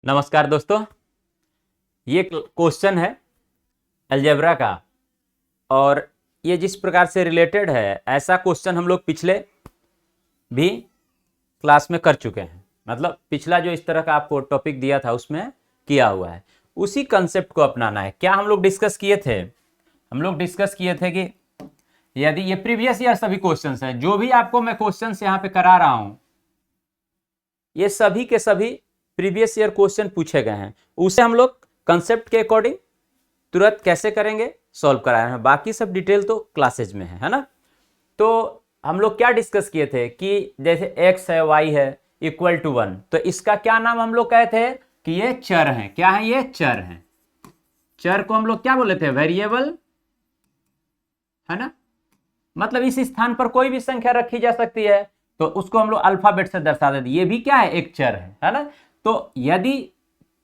नमस्कार दोस्तों, ये क्वेश्चन है अलजेब्रा का और ये जिस प्रकार से रिलेटेड है ऐसा क्वेश्चन हम लोग पिछले भी क्लास में कर चुके हैं। मतलब पिछला जो इस तरह का आपको टॉपिक दिया था उसमें किया हुआ है, उसी कंसेप्ट को अपनाना है। क्या हम लोग डिस्कस किए थे? हम लोग डिस्कस किए थे कि यदि ये प्रीवियस ईयर सभी क्वेश्चंस हैं, जो भी आपको मैं क्वेश्चंस यहाँ पे करा रहा हूं, ये सभी के सभी प्रीवियस ईयर क्वेश्चन पूछे गए हैं। उसे हम लोग कंसेप्ट के अकॉर्डिंग तुरंत कैसे करेंगे, सॉल्व कराए हैं। बाकी सब डिटेल तो क्लासेज में है ना। तो हम लोग क्या डिस्कस किए थे कि जैसे x है, y है इक्वल टू 1, तो इसका क्या नाम हम लोग कहे थे कि ये चर हैं। क्या है? ये चर हैं। चर को हम लोग क्या बोले थे? वेरिएबल, है ना। मतलब इस स्थान पर कोई भी संख्या रखी जा सकती है, तो उसको हम लोग अल्फाबेट से दर्शा देते। ये भी क्या है? एक चर है ना। तो यदि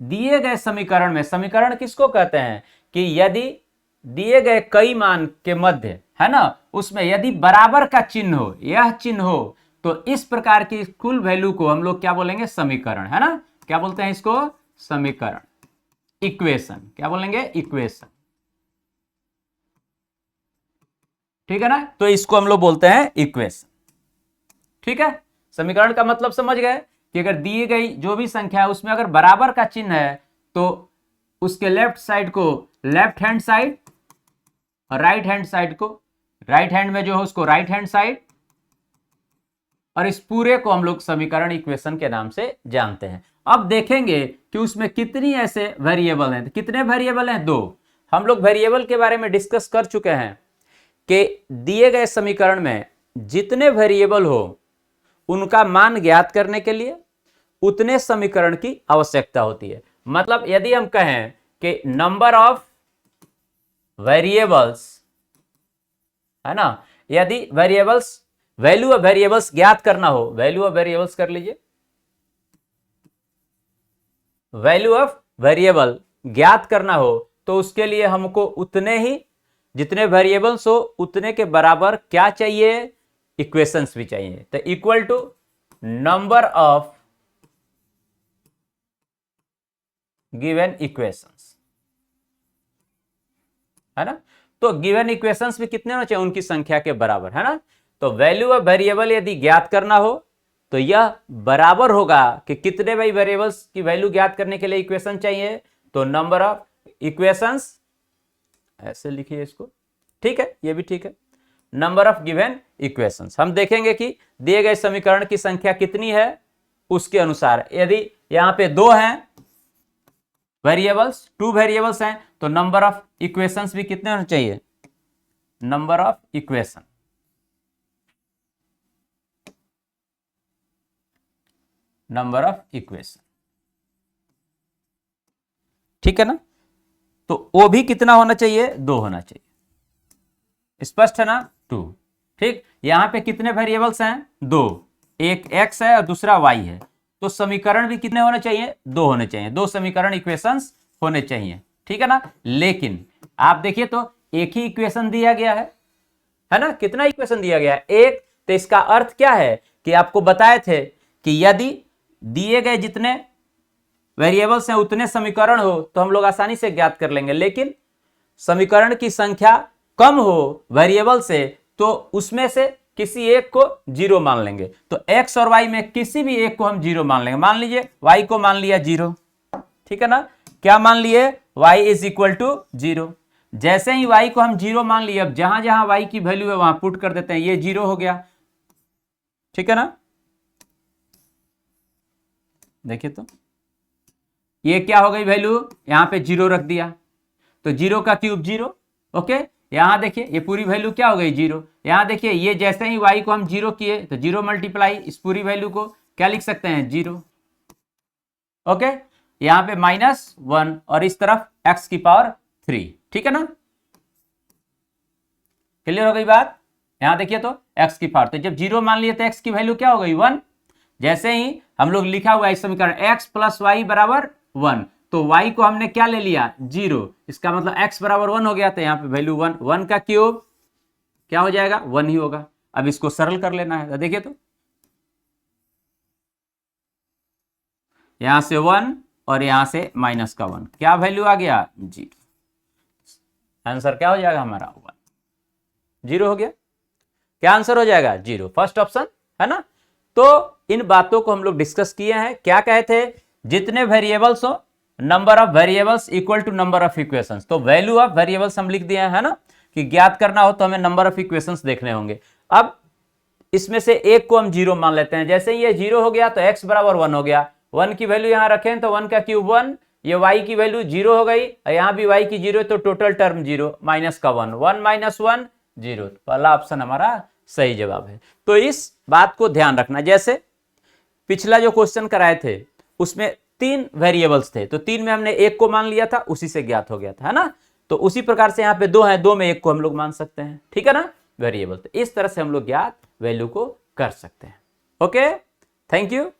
दिए गए समीकरण में, समीकरण किसको कहते हैं कि यदि दिए गए कई मान के मध्य, है ना, उसमें यदि बराबर का चिन्ह हो, यह चिन्ह हो, तो इस प्रकार की कुल वैल्यू को हम लोग क्या बोलेंगे? समीकरण, है ना। क्या बोलते हैं इसको? समीकरण, इक्वेशन। क्या बोलेंगे? इक्वेशन। ठीक है ना। तो इसको हम लोग बोलते हैं इक्वेशन। ठीक है। समीकरण का मतलब समझ गए कि अगर दी गई जो भी संख्या है उसमें अगर बराबर का चिन्ह है तो उसके लेफ्ट साइड को लेफ्ट हैंड साइड और राइट हैंड साइड को, राइट हैंड में जो है उसको राइट हैंड साइड, और इस पूरे को हम लोग समीकरण, इक्वेशन के नाम से जानते हैं। अब देखेंगे कि उसमें कितनी ऐसे वेरिएबल हैं। कितने वेरिएबल हैं? 2। हम लोग वेरिएबल के बारे में डिस्कस कर चुके हैं कि दिए गए समीकरण में जितने वेरिएबल हो उनका मान ज्ञात करने के लिए उतने समीकरण की आवश्यकता होती है। मतलब यदि हम कहें कि नंबर ऑफ वेरिएबल्स, है ना, यदि वेरिएबल्स, वैल्यू ऑफ वेरिएबल्स ज्ञात करना हो, वैल्यू ऑफ वेरिएबल्स कर लीजिए, वैल्यू ऑफ वेरिएबल ज्ञात करना हो तो उसके लिए हमको उतने ही, जितने वेरिएबल्स हो उतने के बराबर क्या चाहिए? इक्वेशंस भी चाहिए। तो equal to number of given equations, है ना। तो गिवन इक्वेशंस भी कितने होने चाहिए? उनकी संख्या के बराबर, है ना। तो वैल्यू ऑफ वेरिएबल यदि ज्ञात करना हो तो यह बराबर होगा कि कितने भाई वेरिएबल्स की वैल्यू ज्ञात करने के लिए इक्वेशन चाहिए, तो नंबर ऑफ इक्वेशंस, ऐसे लिखिए इसको। ठीक है, ये भी ठीक है। Number of given equations. हम देखेंगे कि दिए गए समीकरण की संख्या कितनी है उसके अनुसार। यदि यहां पे 2 हैं वेरिएबल्स, 2 वेरिएबल्स हैं, तो नंबर ऑफ इक्वेशंस भी कितने होने चाहिए? Number of equation, number of equation. ठीक है ना। तो वो भी कितना होना चाहिए? 2 होना चाहिए। स्पष्ट है ना? 2। ठीक। यहां पे कितने वेरिएबल्स हैं? 2। एक x है और दूसरा y है। तो समीकरण भी कितने होने चाहिए? 2 होने चाहिए। 2 समीकरण, इक्वेशंस होने चाहिए। ठीक है ना। लेकिन आप देखिए तो एक ही इक्वेशन दिया गया है ना। कितना इक्वेशन दिया गया है? एक। तो इसका अर्थ क्या है कि आपको बताए थे कि यदि दिए गए जितने वेरिएबल्स हैं उतने समीकरण हो तो हम लोग आसानी से ज्ञात कर लेंगे। लेकिन समीकरण की संख्या कम हो वेरिएबल से तो उसमें से किसी एक को 0 मान लेंगे। तो x और y में किसी भी एक को हम 0 मान लेंगे। मान लीजिए y को मान लिया 0। ठीक है ना। क्या मान लिए? y is equal to 0। जैसे ही y को हम 0 मान लिए, अब जहां जहां y की वैल्यू है वहां पुट कर देते हैं, ये 0 हो गया। ठीक है ना। देखिए तो ये क्या हो गई वैल्यू? यहां पे 0 रख दिया तो 0 का क्यूब 0। ओके। यहां देखिए ये पूरी वैल्यू क्या हो गई? 0। यहां देखिए ये जैसे ही y को हम 0 किए तो 0 मल्टीप्लाई इस पूरी वैल्यू को क्या लिख सकते हैं? 0। ओके। यहां पे -1 और इस तरफ x की पावर 3। ठीक है ना। क्लियर हो गई बात? यहां देखिए तो x की पावर, तो जब 0 मान लिए तो x की वैल्यू क्या हो गई? 1। जैसे ही हम लोग लिखा हुआ है इस समीकरण x प्लस वाई बराबर 1, तो y को हमने क्या ले लिया? 0। इसका मतलब x बराबर 1 हो गया, तो यहां पे वैल्यू 1। 1 का क्यूब क्या हो जाएगा? 1 ही होगा। अब इसको सरल कर लेना है। तो देखिए तो यहां से 1 और यहां से माइनस का 1, क्या वैल्यू आ गया? 0। आंसर क्या हो जाएगा हमारा? 1, 0 हो गया। क्या आंसर हो जाएगा? 0, फर्स्ट ऑप्शन है ना। तो इन बातों को हम लोग डिस्कस किए हैं। क्या कहे थे? जितने वेरिएबल्स हो, number of variables equal to number of equations. तो वैल्यू ऑफ वेरिएबल्स हम लिख दिए हैं, है ना, कि ज्ञात करना हो तो हमें नंबर ऑफ इक्वेशंस देखने होंगे। अब इसमें से एक को हम 0 मान लेते हैं। जैसे ये 0 हो गया तो x बराबर 1 हो गया। 1 की वैल्यू यहां रखें तो 1 का क्यूब 1, ये y की वैल्यू 0 हो गई, यहां भी y की 0, तो टोटल टर्म 0, माइनस का 1, 1 माइनस 1 0। पहला ऑप्शन हमारा सही जवाब है। तो इस बात को ध्यान रखना। जैसे पिछला जो क्वेश्चन कराए थे उसमें 3 वेरिएबल्स थे, तो 3 में हमने एक को मान लिया था, उसी से ज्ञात हो गया था, है ना। तो उसी प्रकार से यहाँ पे 2 हैं, 2 में एक को हम लोग मान सकते हैं, ठीक है ना, वेरिएबल। तो इस तरह से हम लोग ज्ञात वैल्यू को कर सकते हैं। Okay, thank you.